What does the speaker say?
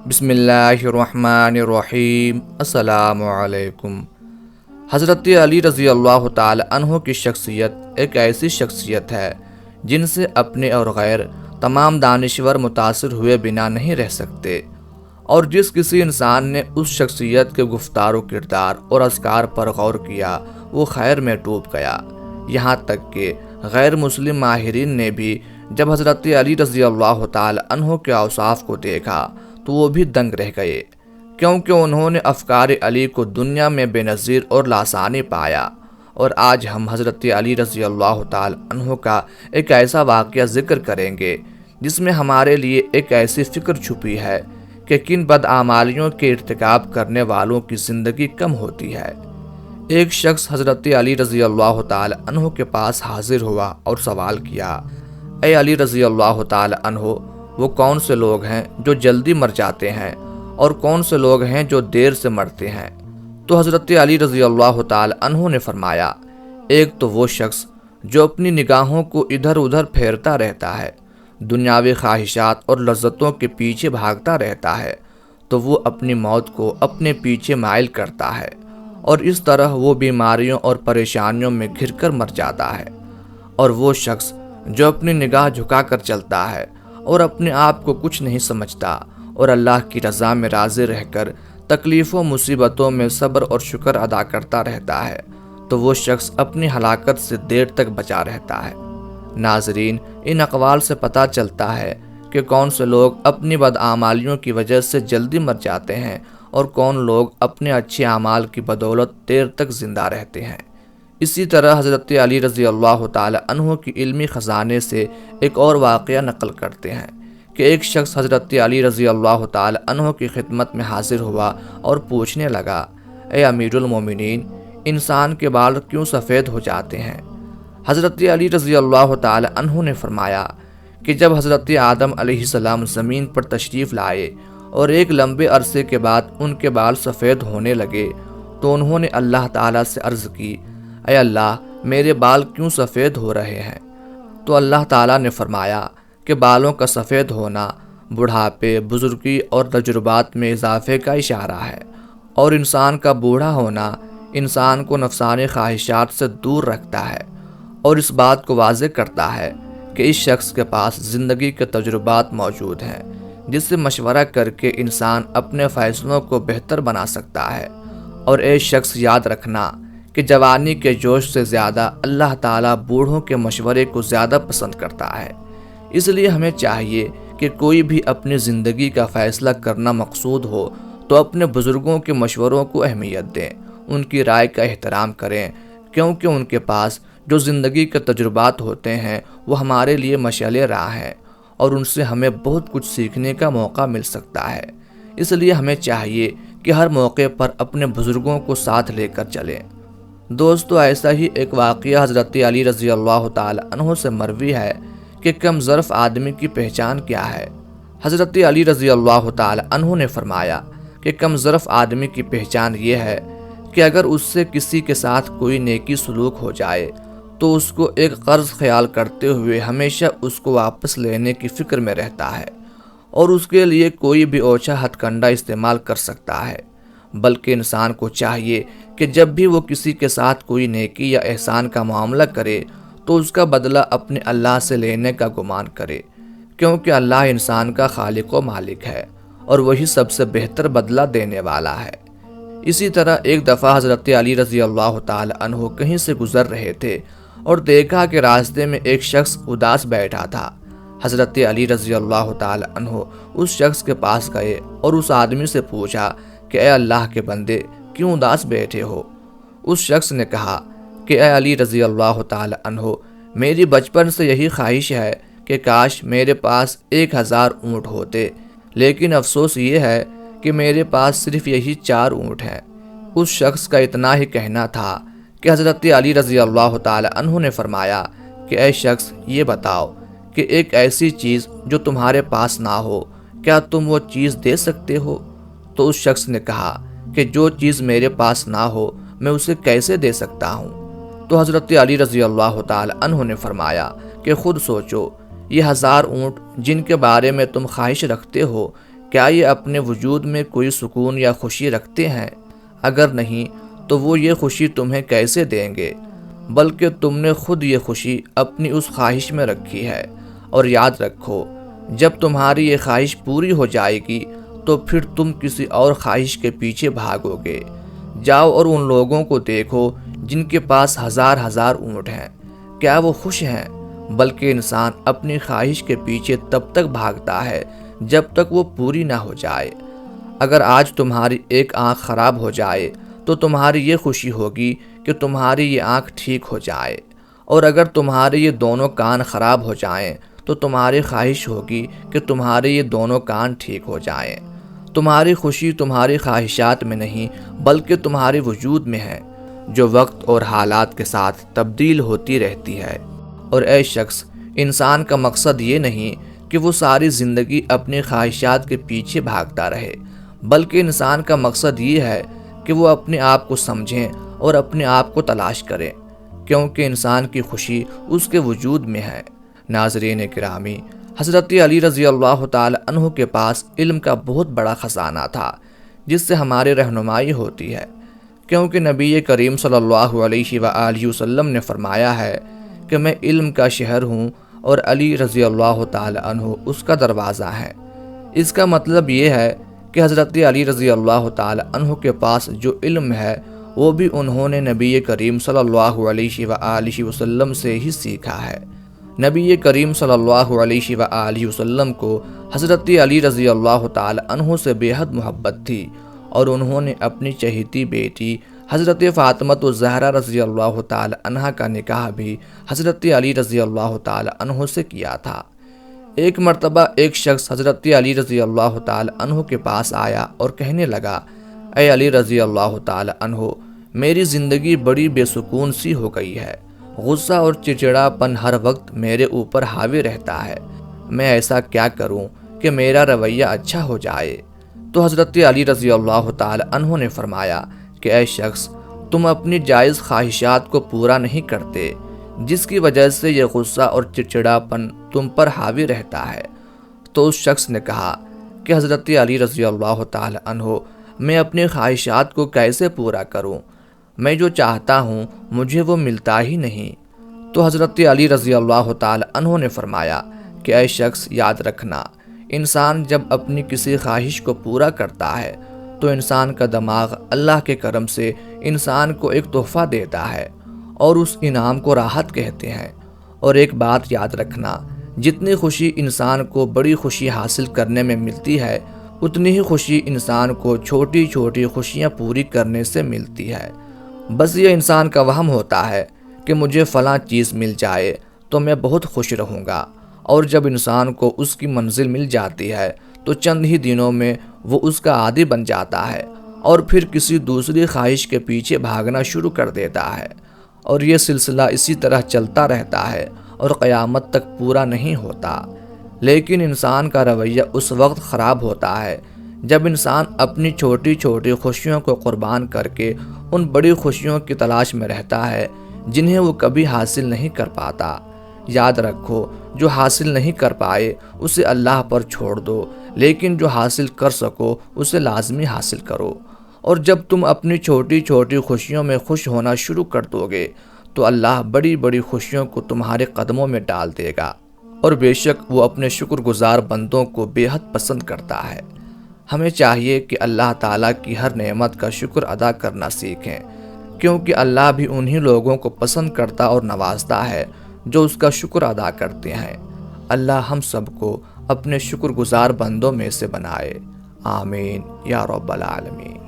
بسم اللہ الرحمن الرحیم۔ السلام علیکم۔ حضرت علی رضی اللہ تعالی عنہ کی شخصیت ایک ایسی شخصیت ہے جن سے اپنے اور غیر تمام دانشور متاثر ہوئے بنا نہیں رہ سکتے، اور جس کسی انسان نے اس شخصیت کے گفتار و کردار اور اذکار پر غور کیا وہ خیر میں ڈوب گیا۔ یہاں تک کہ غیر مسلم ماہرین نے بھی جب حضرت علی رضی اللہ تعالی عنہ کے اوصاف کو دیکھا تو وہ بھی دنگ رہ گئے، کیونکہ انہوں نے افکار علی کو دنیا میں بے نظیر اور لاسانی پایا۔ اور آج ہم حضرت علی رضی اللہ تعالی عنہ کا ایک ایسا واقعہ ذکر کریں گے جس میں ہمارے لیے ایک ایسی فکر چھپی ہے کہ کن بدعمالیوں کے ارتکاب کرنے والوں کی زندگی کم ہوتی ہے۔ ایک شخص حضرت علی رضی اللہ تعالی عنہ کے پاس حاضر ہوا اور سوال کیا، اے علی رضی اللہ تعالی عنہ، وہ کون سے لوگ ہیں جو جلدی مر جاتے ہیں اور کون سے لوگ ہیں جو دیر سے مرتے ہیں؟ تو حضرت علی رضی اللہ تعالی عنہ نے فرمایا، ایک تو وہ شخص جو اپنی نگاہوں کو ادھر ادھر پھیرتا رہتا ہے، دنیاوی خواہشات اور لذتوں کے پیچھے بھاگتا رہتا ہے، تو وہ اپنی موت کو اپنے پیچھے مائل کرتا ہے، اور اس طرح وہ بیماریوں اور پریشانیوں میں گھر کر مر جاتا ہے۔ اور وہ شخص جو اپنی نگاہ جھکا کر چلتا ہے اور اپنے آپ کو کچھ نہیں سمجھتا اور اللہ کی رضا میں راضی رہ کر تکلیفوں مصیبتوں میں صبر اور شکر ادا کرتا رہتا ہے، تو وہ شخص اپنی ہلاکت سے دیر تک بچا رہتا ہے۔ ناظرین، ان اقوال سے پتہ چلتا ہے کہ کون سے لوگ اپنی بدعمالیوں کی وجہ سے جلدی مر جاتے ہیں اور کون لوگ اپنے اچھے اعمال کی بدولت دیر تک زندہ رہتے ہیں۔ اسی طرح حضرت علی رضی اللہ تعالی عنہ کی علمی خزانے سے ایک اور واقعہ نقل کرتے ہیں کہ ایک شخص حضرت علی رضی اللہ تعالی عنہ کی خدمت میں حاضر ہوا اور پوچھنے لگا، اے امیر المومنین، انسان کے بال کیوں سفید ہو جاتے ہیں؟ حضرت علی رضی اللہ تعالی عنہ نے فرمایا کہ جب حضرت آدم علیہ السلام زمین پر تشریف لائے اور ایک لمبے عرصے کے بعد ان کے بال سفید ہونے لگے تو انہوں نے اللہ تعالیٰ سے عرض کی، اے اللہ، میرے بال کیوں سفید ہو رہے ہیں؟ تو اللہ تعالیٰ نے فرمایا کہ بالوں کا سفید ہونا بڑھاپے، بزرگی اور تجربات میں اضافے کا اشارہ ہے، اور انسان کا بوڑھا ہونا انسان کو نفسانی خواہشات سے دور رکھتا ہے، اور اس بات کو واضح کرتا ہے کہ اس شخص کے پاس زندگی کے تجربات موجود ہیں جس سے مشورہ کر کے انسان اپنے فیصلوں کو بہتر بنا سکتا ہے۔ اور اے شخص، یاد رکھنا کہ جوانی کے جوش سے زیادہ اللہ تعالیٰ بوڑھوں کے مشورے کو زیادہ پسند کرتا ہے۔ اس لیے ہمیں چاہیے کہ کوئی بھی اپنی زندگی کا فیصلہ کرنا مقصود ہو تو اپنے بزرگوں کے مشوروں کو اہمیت دیں، ان کی رائے کا احترام کریں، کیونکہ ان کے پاس جو زندگی کے تجربات ہوتے ہیں وہ ہمارے لیے مشعل راہ ہیں، اور ان سے ہمیں بہت کچھ سیکھنے کا موقع مل سکتا ہے۔ اس لیے ہمیں چاہیے کہ ہر موقع پر اپنے بزرگوں کو ساتھ لے کر چلیں۔ دوستو، ایسا ہی ایک واقعہ حضرت علی رضی اللہ تعالی عنہ سے مروی ہے کہ کم ظرف آدمی کی پہچان کیا ہے۔ حضرت علی رضی اللہ تعالی عنہ نے فرمایا کہ کم ظرف آدمی کی پہچان یہ ہے کہ اگر اس سے کسی کے ساتھ کوئی نیکی سلوک ہو جائے تو اس کو ایک قرض خیال کرتے ہوئے ہمیشہ اس کو واپس لینے کی فکر میں رہتا ہے، اور اس کے لیے کوئی بھی اوچھا ہتھ کنڈا استعمال کر سکتا ہے۔ بلکہ انسان کو چاہیے کہ جب بھی وہ کسی کے ساتھ کوئی نیکی یا احسان کا معاملہ کرے تو اس کا بدلہ اپنے اللہ سے لینے کا گمان کرے، کیونکہ اللہ انسان کا خالق و مالک ہے اور وہی سب سے بہتر بدلہ دینے والا ہے۔ اسی طرح ایک دفعہ حضرت علی رضی اللہ تعالی عنہ کہیں سے گزر رہے تھے اور دیکھا کہ راستے میں ایک شخص اداس بیٹھا تھا۔ حضرت علی رضی اللہ تعالی عنہ اس شخص کے پاس گئے اور اس آدمی سے پوچھا کہ اے اللہ کے بندے، کیوں اداس بیٹھے ہو؟ اس شخص نے کہا کہ اے علی رضی اللہ تعالی عنہ، میری بچپن سے یہی خواہش ہے کہ کاش میرے پاس 1000 اونٹ ہوتے، لیکن افسوس یہ ہے کہ میرے پاس صرف یہی 4 اونٹ ہیں۔ اس شخص کا اتنا ہی کہنا تھا کہ حضرت علی رضی اللہ تعالی عنہ نے فرمایا کہ اے شخص، یہ بتاؤ کہ ایک ایسی چیز جو تمہارے پاس نہ ہو، کیا تم وہ چیز دے سکتے ہو؟ تو اس شخص نے کہا کہ جو چیز میرے پاس نہ ہو میں اسے کیسے دے سکتا ہوں؟ تو حضرت علی رضی اللہ تعالی عنہ نے فرمایا کہ خود سوچو، یہ 1000 اونٹ جن کے بارے میں تم خواہش رکھتے ہو، کیا یہ اپنے وجود میں کوئی سکون یا خوشی رکھتے ہیں؟ اگر نہیں تو وہ یہ خوشی تمہیں کیسے دیں گے؟ بلکہ تم نے خود یہ خوشی اپنی اس خواہش میں رکھی ہے۔ اور یاد رکھو، جب تمہاری یہ خواہش پوری ہو جائے گی تو پھر تم کسی اور خواہش کے پیچھے بھاگو گے۔ جاؤ اور ان لوگوں کو دیکھو جن کے پاس ہزار ہزار اونٹ ہیں، کیا وہ خوش ہیں؟ بلکہ انسان اپنی خواہش کے پیچھے تب تک بھاگتا ہے جب تک وہ پوری نہ ہو جائے۔ اگر آج تمہاری ایک آنکھ خراب ہو جائے تو تمہاری یہ خوشی ہوگی کہ تمہاری یہ آنکھ ٹھیک ہو جائے، اور اگر تمہارے یہ دونوں کان خراب ہو جائیں تو تمہاری خواہش ہوگی کہ تمہارے یہ دونوں کان ٹھیک ہو جائیں۔ تمہاری خوشی تمہاری خواہشات میں نہیں بلکہ تمہارے وجود میں ہے، جو وقت اور حالات کے ساتھ تبدیل ہوتی رہتی ہے۔ اور اے شخص، انسان کا مقصد یہ نہیں کہ وہ ساری زندگی اپنی خواہشات کے پیچھے بھاگتا رہے، بلکہ انسان کا مقصد یہ ہے کہ وہ اپنے آپ کو سمجھیں اور اپنے آپ کو تلاش کریں، کیونکہ انسان کی خوشی اس کے وجود میں ہے۔ ناظرین گرامی، حضرت علی رضی اللہ تعالی عنہ کے پاس علم کا بہت بڑا خزانہ تھا جس سے ہماری رہنمائی ہوتی ہے، کیونکہ نبی کریم صلی اللہ علیہ وآلہ وسلم نے فرمایا ہے کہ میں علم کا شہر ہوں اور علی رضی اللہ تعالی عنہ اس کا دروازہ ہے۔ اس کا مطلب یہ ہے کہ حضرت علی رضی اللہ تعالی عنہ کے پاس جو علم ہے وہ بھی انہوں نے نبی کریم صلی اللہ علیہ وآلہ وسلم سے ہی سیکھا ہے۔ نبی کریم صلی اللہ علیہ وآلہ وسلم کو حضرت علی رضی اللہ تعالی عنہ سے بے حد محبت تھی، اور انہوں نے اپنی چہیتی بیٹی حضرت فاطمہ الزہرا رضی اللہ تعالی عنہ کا نکاح بھی حضرت علی رضی اللہ تعالی عنہ سے کیا تھا۔ ایک مرتبہ ایک شخص حضرت علی رضی اللہ تعالی عنہ کے پاس آیا اور کہنے لگا، اے علی رضی اللہ تعالی عنہ، میری زندگی بڑی بے سکون سی ہو گئی ہے، غصہ اور چڑچڑا پن ہر وقت میرے اوپر حاوی رہتا ہے، میں ایسا کیا کروں کہ میرا رویہ اچھا ہو جائے؟ تو حضرت علی رضی اللہ تعالی عنہ نے فرمایا کہ اے شخص، تم اپنی جائز خواہشات کو پورا نہیں کرتے، جس کی وجہ سے یہ غصہ اور چڑچڑاپن تم پر حاوی رہتا ہے۔ تو اس شخص نے کہا کہ حضرت علی رضی اللہ تعالی عنہ، میں اپنی خواہشات کو کیسے پورا کروں؟ میں جو چاہتا ہوں مجھے وہ ملتا ہی نہیں۔ تو حضرت علی رضی اللہ تعالی عنہ نے فرمایا کہ اے شخص، یاد رکھنا، انسان جب اپنی کسی خواہش کو پورا کرتا ہے تو انسان کا دماغ اللہ کے کرم سے انسان کو ایک تحفہ دیتا ہے، اور اس انعام کو راحت کہتے ہیں۔ اور ایک بات یاد رکھنا، جتنی خوشی انسان کو بڑی خوشی حاصل کرنے میں ملتی ہے، اتنی ہی خوشی انسان کو چھوٹی چھوٹی خوشیاں پوری کرنے سے ملتی ہے۔ بس یہ انسان کا وہم ہوتا ہے کہ مجھے فلاں چیز مل جائے تو میں بہت خوش رہوں گا، اور جب انسان کو اس کی منزل مل جاتی ہے تو چند ہی دنوں میں وہ اس کا عادی بن جاتا ہے، اور پھر کسی دوسری خواہش کے پیچھے بھاگنا شروع کر دیتا ہے، اور یہ سلسلہ اسی طرح چلتا رہتا ہے اور قیامت تک پورا نہیں ہوتا۔ لیکن انسان کا رویہ اس وقت خراب ہوتا ہے جب انسان اپنی چھوٹی چھوٹی خوشیوں کو قربان کر کے ان بڑی خوشیوں کی تلاش میں رہتا ہے جنہیں وہ کبھی حاصل نہیں کر پاتا۔ یاد رکھو، جو حاصل نہیں کر پائے اسے اللہ پر چھوڑ دو، لیکن جو حاصل کر سکو اسے لازمی حاصل کرو۔ اور جب تم اپنی چھوٹی چھوٹی خوشیوں میں خوش ہونا شروع کر دو گے تو اللہ بڑی بڑی خوشیوں کو تمہارے قدموں میں ڈال دے گا، اور بے شک وہ اپنے شکر گزار بندوں کو بے حد پسند کرتا ہے۔ ہمیں چاہیے کہ اللہ تعالیٰ کی ہر نعمت کا شکر ادا کرنا سیکھیں، کیونکہ اللہ بھی انہی لوگوں کو پسند کرتا اور نوازتا ہے جو اس کا شکر ادا کرتے ہیں۔ اللہ ہم سب کو اپنے شکر گزار بندوں میں سے بنائے، آمین یا رب العالمین۔